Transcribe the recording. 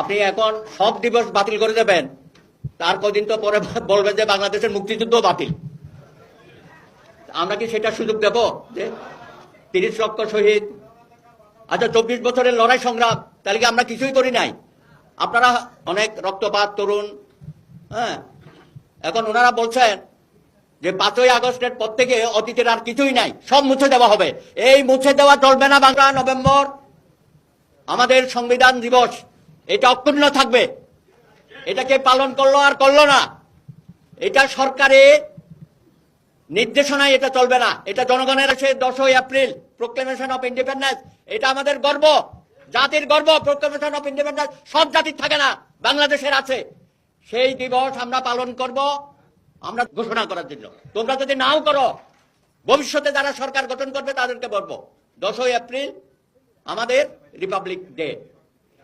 আপনি এখন সব দিবস বাতিল করে দেবেন, তার কদিন তো পরে বলবেন যে বাংলাদেশের মুক্তিযুদ্ধ বাতিল। আমরা কি সেটা সুযোগ দেব যে ৩০ লক্ষ শহীদ, আচ্ছা ২৪ বছরের লড়াই সংগ্রাম, তাহলে কি আমরা কিছুই করি নাই? আপনারা অনেক রক্তপাত তরুণ, হ্যাঁ, এখন ওনারা বলছেন যে ৫ই আগস্টের পর থেকে অতীতের আর কিছুই নাই, সব মুছে দেওয়া হবে। এই মুছে দেওয়া চলবে না। বাংলা নভেম্বর আমাদের সংবিধান দিবস, এটা অক্ষুণ্ণ থাকবে। এটাকে পালন করলো আর করলো না, এটা সরকারের নির্দেশনায় এটা চলবে না। এটা জনগণের আছে 10ই এপ্রিল প্রোক্লেমেশন অফ ইন্ডিপেন্ডেন্স, এটা আমাদের গর্ব, জাতির গর্ব। প্রোক্লেমেশন অফ ইন্ডিপেন্ডেন্স সব জাতির থাকে না, বাংলাদেশের আছে। সেই দিবস আমরা পালন করব, আমরা ঘোষণা করার জন্য। তোমরা যদি নাও করো, ভবিষ্যতে যারা সরকার গঠন করবে তাদেরকে বলবো 10ই এপ্রিল আমাদের রিপাবলিক ডে।